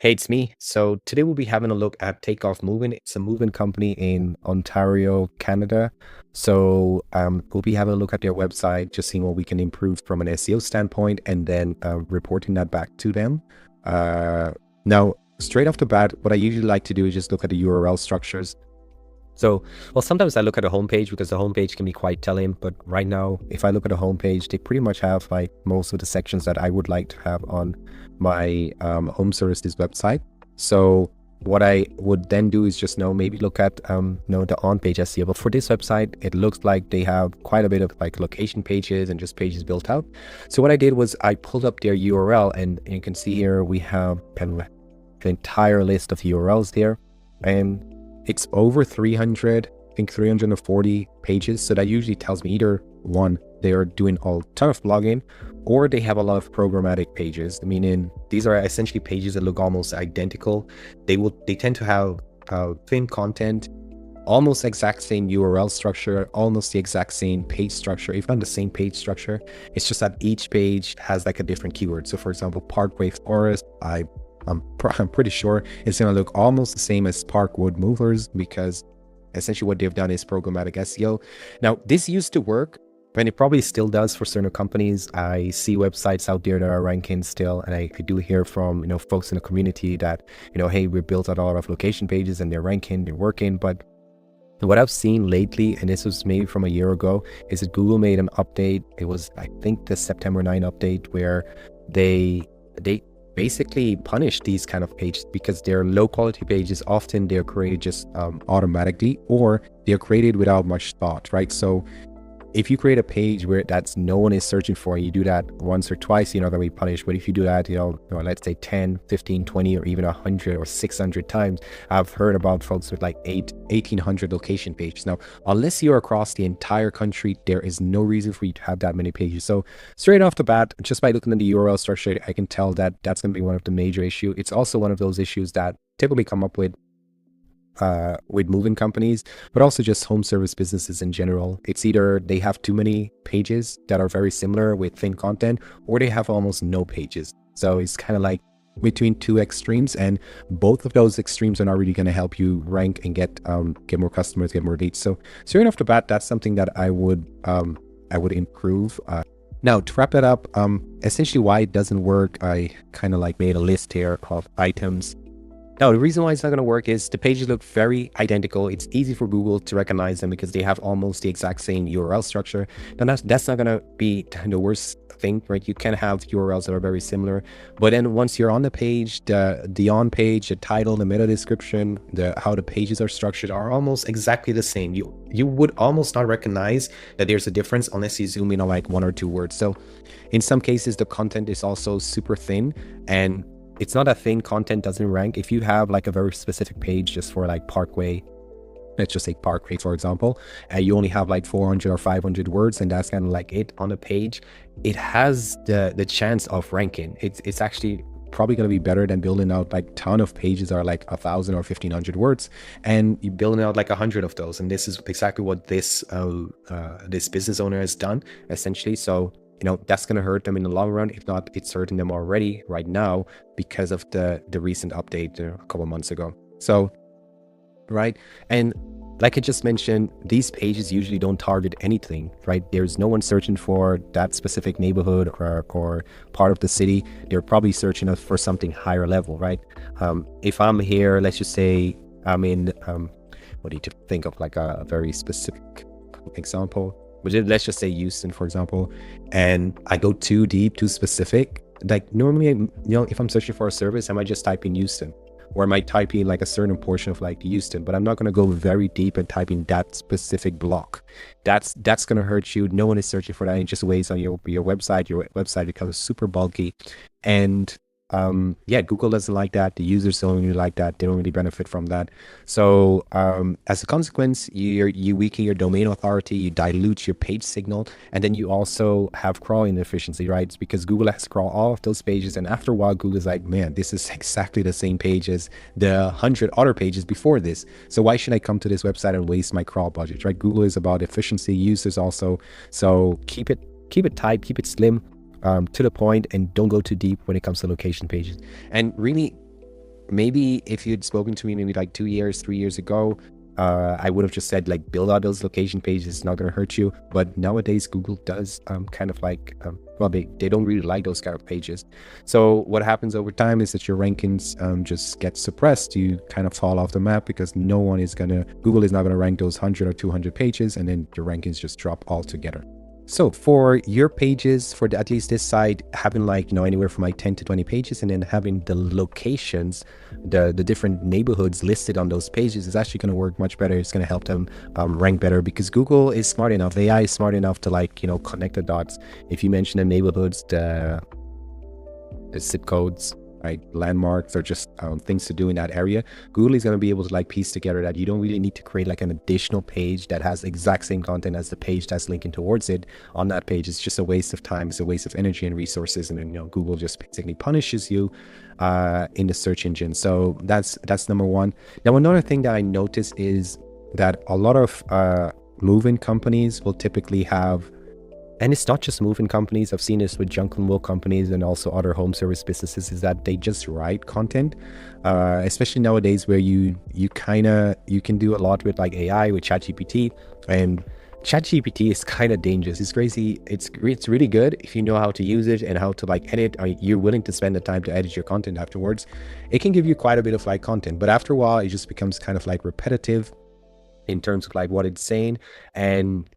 Hey, it's me. So today we'll be having a look at Takeoff Moving. It's a moving company in Ontario, Canada. So we'll be having a look at their website, just seeing what we can improve from an SEO standpoint, and then reporting that back to them. Now, straight off the bat, what I usually like to do is just look at the URL structures. Well, sometimes I look at the homepage because the homepage can be quite telling. But right now, if I look at the homepage, they pretty much have like most of the sections that I would like to have on my home services website. So what I would then do is just maybe look at the on-page SEO. But for this website, it looks like they have quite a bit of like location pages and just pages built out. So what I did was I pulled up their URL, and you can see here we have kind of the entire list of URLs there, and it's over 300, I think 340 pages. So that usually tells me either one, they are doing a ton of blogging, or they have a lot of programmatic pages, meaning these are essentially pages that look almost identical. They tend to have thin content, almost exact same URL structure, almost the exact same page structure, if not the same page structure. It's just that each page has like a different keyword. So for example, Parkway Forest, I'm pretty sure it's going to look almost the same as Parkwood Movers, because essentially what they've done is programmatic SEO. Now, this used to work, and it probably still does for certain companies. I see websites out there that are ranking still, and I do hear from folks in the community that hey, we built out a lot of location pages and they're ranking, they're working. But what I've seen lately, and this was maybe from a year ago, is that Google made an update. It was, I think, the September 9 update, where they basically punish these kind of pages because they're low quality pages. Often they're created just automatically, or they're created without much thought, right? So if you create a page where no one is searching for, you do that once or twice, they'll be punished. But if you do that, let's say 10, 15, 20, or even 100 or 600 times, I've heard about folks with like 1,800 location pages. Now, unless you're across the entire country, there is no reason for you to have that many pages. So straight off the bat, just by looking at the URL structure, I can tell that that's going to be one of the major issues. It's also one of those issues that typically come up with moving companies, but also just home service businesses in general. It's either they have too many pages that are very similar with thin content, or they have almost no pages. So it's kind of like between two extremes, and both of those extremes are not really going to help you rank and get more customers, get more leads. So straight off the bat, that's something that I would improve. Now, to wrap that up, essentially why it doesn't work, I kind of like made a list here of items. Now, the reason why it's not going to work is the pages look very identical. It's easy for Google to recognize them because they have almost the exact same URL structure. Now, that's not going to be the worst thing, right? You can have URLs that are very similar, but then once you're on the page, the on page, the title, the meta description, how the pages are structured are almost exactly the same. You would almost not recognize that there's a difference unless you zoom in on like one or two words. So in some cases, the content is also super thin, and it's not a thin content doesn't rank. If you have like a very specific page just for like Parkway, let's just say Parkway, for example, and you only have like 400 or 500 words, and that's kind of like it on a page, it has the chance of ranking. It's actually probably going to be better than building out like ton of pages are like 1,000 or 1,500 words, and you building out like 100 of those. And this is exactly what this business owner has done essentially. So that's going to hurt them in the long run. If not, it's hurting them already right now because of the recent update a couple of months ago. So, right. And like I just mentioned, these pages usually don't target anything, right? There's no one searching for that specific neighborhood or part of the city. They're probably searching for something higher level, right? If I'm here, let's just say I'm in, what do you think of like a very specific example? Let's just say Houston, for example, and I go too deep, too specific. Like normally, if I'm searching for a service, I might just type in Houston, or I might type in like a certain portion of like Houston, but I'm not going to go very deep and type in that specific block. That's going to hurt you. No one is searching for that. It just weighs on your website. Your website becomes super bulky, and Google doesn't like that. The users don't really like that. They don't really benefit from that. So as a consequence, you weaken your domain authority, you dilute your page signal, and then you also have crawling efficiency, right? It's because Google has to crawl all of those pages, and after a while, Google is like, man, this is exactly the same page as the 100 other pages before this. So why should I come to this website and waste my crawl budget, right? Google is about efficiency, users also. So keep it tight, keep it slim. To the point, and don't go too deep when it comes to location pages. And really, maybe if you'd spoken to me maybe like 2 years, 3 years ago, I would have just said like build out those location pages. It's not going to hurt you. But nowadays Google does kind of like, well, they don't really like those kind of pages. So what happens over time is that your rankings just get suppressed. You kind of fall off the map because Google is not going to rank those 100 or 200 pages, and then your rankings just drop altogether. So for your pages, for at least this site, having like, anywhere from like 10 to 20 pages, and then having the locations, the different neighborhoods listed on those pages is actually going to work much better. It's going to help them rank better, because Google is smart enough, AI is smart enough to like, connect the dots. If you mention the neighborhoods, the zip codes, right, landmarks, or just things to do in that area, Google is going to be able to like piece together that you don't really need to create like an additional page that has the exact same content as the page that's linking towards it on that page. It's just a waste of time. It's a waste of energy and resources, and then Google just basically punishes you in the search engine. So that's number one. Now another thing that I notice is that a lot of move-in companies will typically have, and it's not just moving companies, I've seen this with junk and wool companies and also other home service businesses, is that they just write content, especially nowadays where you can do a lot with like AI, with ChatGPT. And ChatGPT is kind of dangerous. It's crazy. It's really good if you know how to use it and how to like edit, or you're willing to spend the time to edit your content afterwards. It can give you quite a bit of like content, but after a while it just becomes kind of like repetitive in terms of like what it's saying. And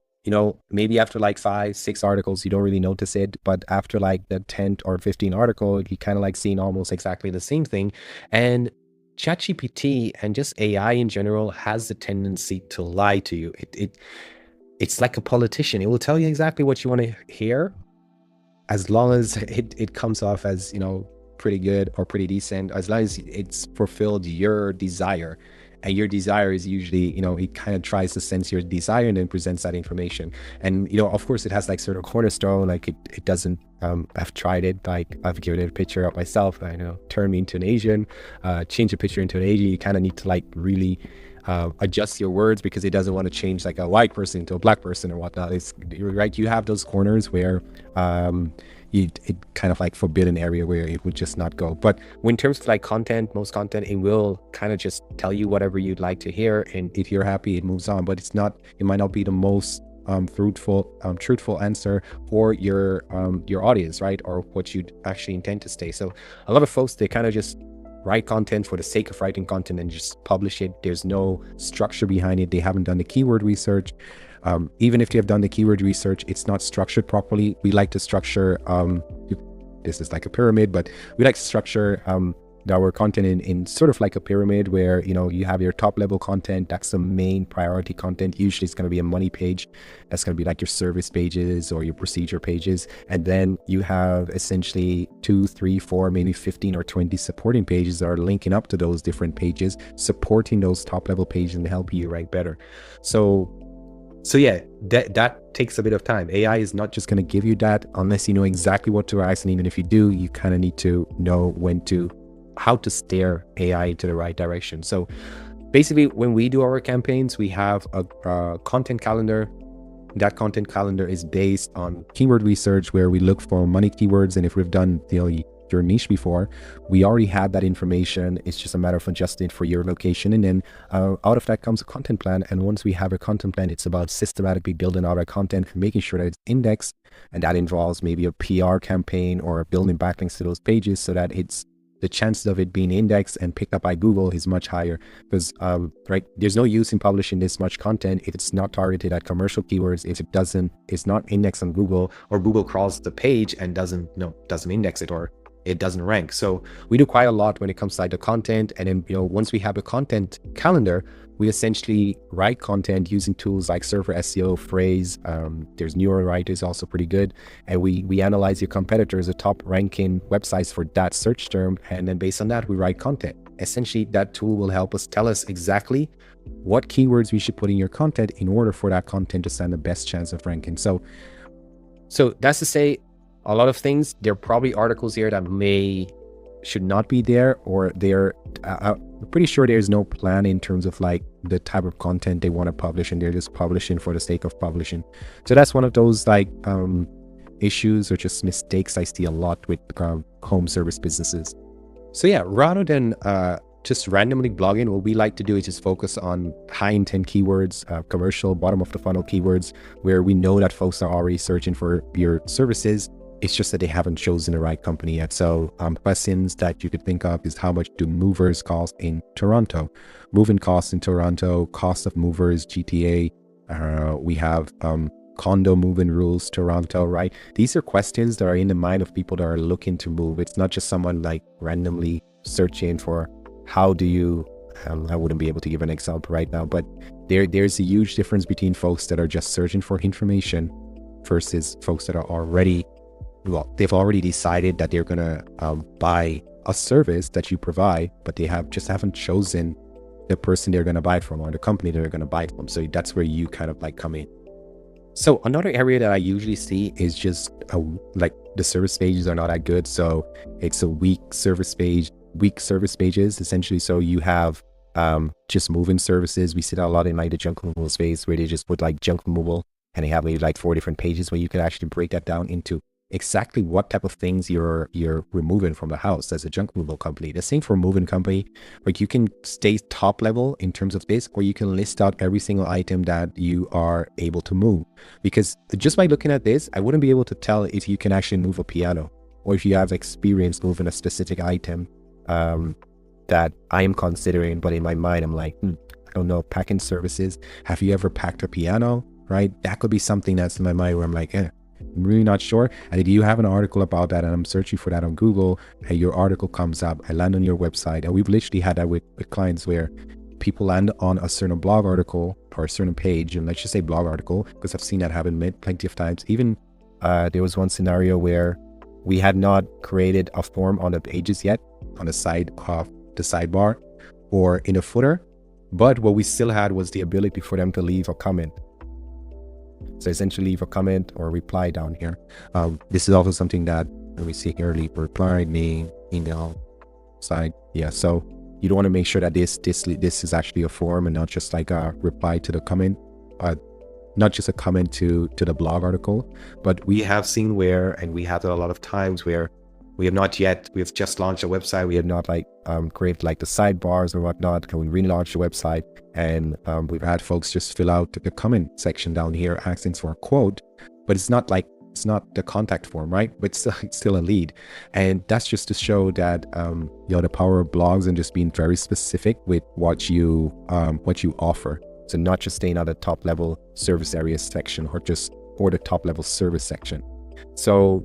maybe after like 5-6 articles, you don't really notice it. But after like the 10th or 15th article, you kind of like seeing almost exactly the same thing. And ChatGPT and just AI in general has the tendency to lie to you. It's like a politician. It will tell you exactly what you want to hear, as long as it comes off as, pretty good or pretty decent, as long as it's fulfilled your desire. And your desire is usually, it kind of tries to sense your desire and then presents that information. And, of course, it has like sort of cornerstone, like it doesn't, I've tried it, like I've given it a picture of myself, turn me into an Asian, change a picture into an Asian. You kind of need to like really adjust your words, because it doesn't want to change like a white person into a black person or whatnot. You're right. You have those corners where it kind of like forbidden area where it would just not go. But in terms of like content, most content, it will kind of just tell you whatever you'd like to hear, and if you're happy, it moves on. But it might not be the most truthful answer for your audience, right, or what you'd actually intend to say. So a lot of folks, they kind of just write content for the sake of writing content and just publish it. There's no structure behind it. They haven't done the keyword research. Even if you have done the keyword research, it's not structured properly. We like to structure, this is like a pyramid, but we like to structure our content in sort of like a pyramid where, you have your top level content. That's the main priority content. Usually it's going to be a money page. That's going to be like your service pages or your procedure pages. And then you have essentially 2, 3, 4, maybe 15 or 20 supporting pages that are linking up to those different pages, supporting those top level pages and help you write better. So yeah, that takes a bit of time. AI is not just going to give you that unless you know exactly what to ask. And even if you do, you kind of need to know how to steer AI into the right direction. So basically, when we do our campaigns, we have a content calendar. That content calendar is based on keyword research, where we look for money keywords. And if we've done your niche before, we already have that information. It's just a matter of adjusting it for your location. And then out of that comes a content plan. And once we have a content plan, it's about systematically building out our content, making sure that it's indexed. And that involves maybe a PR campaign or building backlinks to those pages, so that the chances of it being indexed and picked up by Google is much higher. Because right, there's no use in publishing this much content if it's not targeted at commercial keywords, if it's not indexed on Google, or Google crawls the page and doesn't index it, or it doesn't rank. So we do quite a lot when it comes to like the content. And then once we have a content calendar, we essentially write content using tools like Server SEO, Phrase. There's Neurowrite is also pretty good. And we analyze your competitors, the top ranking websites for that search term. And then based on that, we write content. Essentially, that tool will help us tell us exactly what keywords we should put in your content in order for that content to stand the best chance of ranking. So that's to say, a lot of things, there are probably articles here that should not be there, or I'm pretty sure there's no plan in terms of like the type of content they want to publish, and they're just publishing for the sake of publishing. So that's one of those like issues or just mistakes I see a lot with home service businesses. So yeah, rather than just randomly blogging, what we like to do is just focus on high intent keywords, commercial, bottom of the funnel keywords, where we know that folks are already searching for your services. It's just that they haven't chosen the right company yet. So questions that you could think of is, how much do movers cost in Toronto? Moving costs in Toronto, cost of movers, GTA. We have condo moving rules, Toronto, right? These are questions that are in the mind of people that are looking to move. It's not just someone like randomly searching for how do you, I wouldn't be able to give an example right now, but there's a huge difference between folks that are just searching for information versus folks that are already, well, they've already decided that they're gonna buy a service that you provide, but they haven't chosen the person they're gonna buy it from or the company they're gonna buy it from. So that's where you kind of like come in. So another area that I usually see is just like the service pages are not that good. So it's a weak service pages essentially. So you have just moving services. We see that a lot in like the junk removal space, where they just put like junk removal and they have maybe like 4 different pages where you can actually break that down into exactly what type of things you're removing from the house as a junk removal company. The same for a moving company, like you can stay top level in terms of this, or you can list out every single item that you are able to move. Because just by looking at this, I wouldn't be able to tell if you can actually move a piano, or if you have experience moving a specific item that I am considering, but in my mind I'm like, I don't know, packing services. Have you ever packed a piano? Right? That could be something that's in my mind where I'm like, I'm really not sure. And if you have an article about that and I'm searching for that on Google and your article comes up, I land on your website. And we've literally had that with clients where people land on a certain blog article or a certain page, and let's just say blog article, because I've seen that happen plenty of times. Even there was one scenario where we had not created a form on the pages yet, on the side of the sidebar or in a footer, but what we still had was the ability for them to leave a comment. So essentially leave a comment or reply down here. This is also something that we see here, leave a reply, name, email, side. Yeah, so you don't want to make sure that this is actually a form and not just like a reply to the comment, not just a comment to the blog article. But we have seen where, and we have a lot of times where we've just launched a website. We have not like created like the sidebars or whatnot. And we relaunched the website, and we've had folks just fill out the comment section down here asking for a quote, but it's not the contact form, right? But it's still a lead. And that's just to show that the power of blogs and just being very specific with what you offer. So not just staying at the top level service area section or the top level service section. So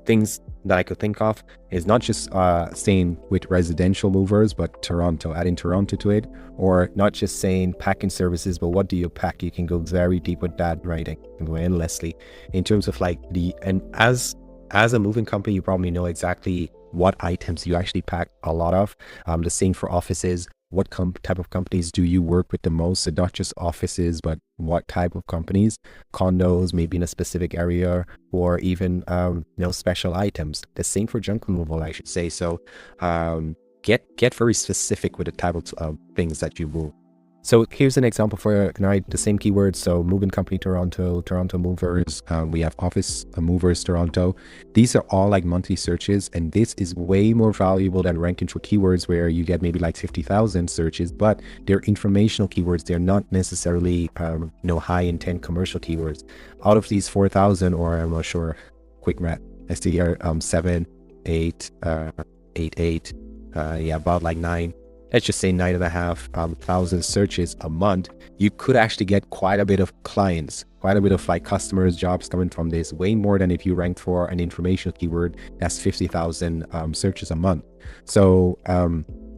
things that I could think of is not just staying with residential movers, but adding Toronto to it, or not just saying packing services, but what do you pack? You can go very deep with that writing and go endlessly in terms of like and as a moving company, you probably know exactly what items you actually pack a lot of. The same for offices. What type of companies do you work with the most? So not just offices, but what type of companies, condos, maybe in a specific area, or even special items. The same for junk removal, I should say. So get very specific with the type of things that you move. So here's an example for the same keywords. So moving company Toronto, Toronto movers. We have office movers Toronto. These are all like monthly searches, and this is way more valuable than ranking for keywords where you get maybe like 50,000 searches, but they're informational keywords. They're not necessarily high intent commercial keywords. Out of these 4,000, or I'm not sure, quick math, I see here 7, 8, 8, about like 9. Let's just say 9,500 searches a month. You could actually get quite a bit of clients, quite a bit of like customers, jobs coming from this, way more than if you ranked for an informational keyword that's 50,000 searches a month. So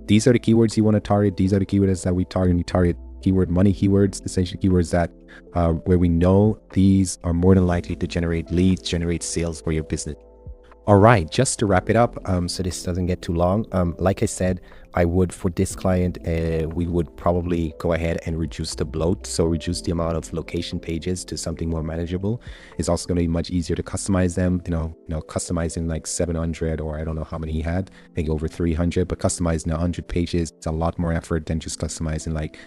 these are the keywords you want to target. These are the keywords that we target. We target keyword money keywords, essentially keywords that where we know these are more than likely to generate leads, generate sales for your business. All right, just to wrap it up, so this doesn't get too long. Like I said, I would, for this client, we would probably go ahead and reduce the bloat. So reduce the amount of location pages to something more manageable. It's also going to be much easier to customize them. Customizing like 700, or I don't know how many he had, maybe over 300, but customizing 100 pages, it's a lot more effort than just customizing like,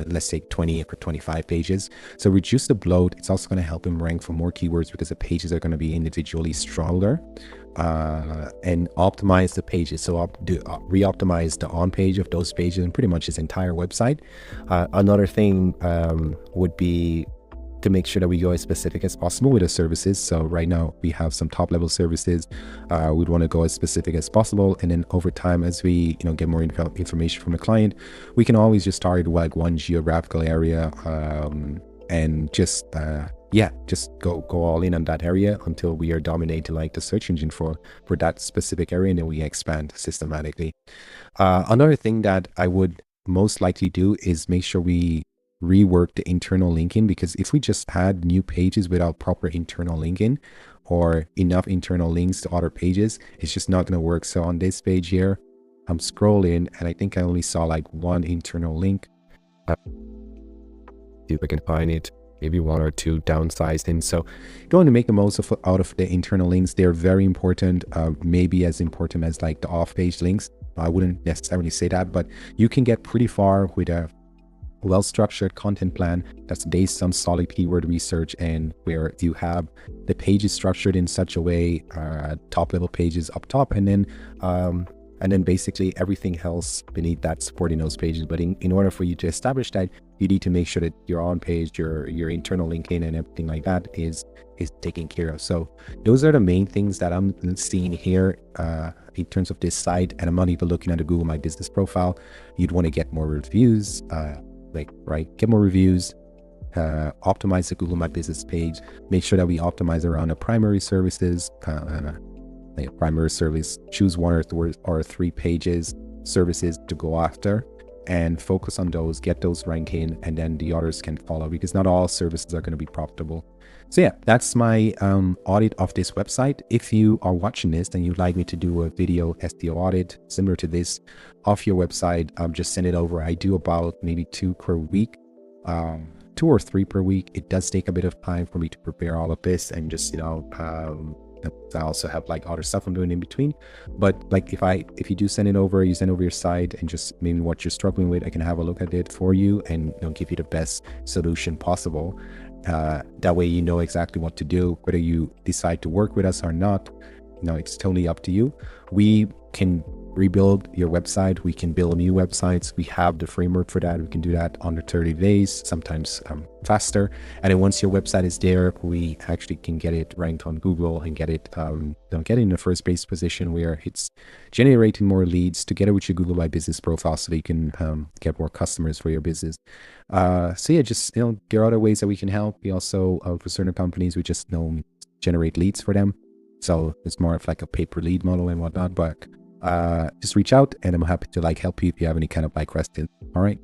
let's say 20 or 25 pages. So reduce the bloat. It's also going to help him rank for more keywords because the pages are going to be individually stronger. and optimize the pages. So re-optimize the on page of those pages and pretty much his entire website. Another thing would be to make sure that we go as specific as possible with the services. So right now we have some top level services. We'd want to go as specific as possible. And then over time, as we get more information from the client, we can always just target like one geographical area and just go all in on that area until we are dominating like the search engine for that specific area, and then we expand systematically. Another thing that I would most likely do is make sure we rework the internal linking, because if we just add new pages without proper internal linking or enough internal links to other pages, it's just not going to work. So on this page here, I'm scrolling and I think I only saw like one internal link. See if I can find it, maybe one or two downsized in. So going to make the most out of the internal links. They're very important, maybe as important as like the off-page links. I wouldn't necessarily say that, but you can get pretty far with a well-structured content plan that's based on solid keyword research, and where you have the pages structured in such a way, top level pages up top, and then basically everything else beneath that supporting those pages. But in order for you to establish that, you need to make sure that your on page, your internal linking and everything like that is taken care of. So those are the main things that I'm seeing here in terms of this site. And I'm not even looking at the Google My Business profile. You'd want to get more reviews, get more reviews, optimize the Google My Business page, make sure that we optimize around the primary services, like a primary service, choose one or three pages, services to go after, and focus on those, get those ranking, and then the others can follow, because not all services are going to be profitable. So yeah, that's my audit of this website. If you are watching this and you'd like me to do a video SEO audit similar to this of your website, just send it over. I do about maybe 2 per week, 2 or 3 per week. It does take a bit of time for me to prepare all of this, and just I also have like other stuff I'm doing in between. But like if you do send it over, you send over your site and just maybe what you're struggling with, I can have a look at it for you and give you the best solution possible. That way you know exactly what to do, whether you decide to work with us or not. It's totally up to you. We can rebuild your website. We can build new websites. We have the framework for that. We can do that under 30 days, sometimes faster. And then once your website is there, we actually can get it ranked on Google and get it in the first place position where it's generating more leads together with your Google My Business profile, so that you can get more customers for your business. So yeah, just there are other ways that we can help. We also for certain companies, we just generate leads for them. So it's more of like a pay-per-lead model and whatnot, but just reach out and I'm happy to help you if you have any kind of questions. All right.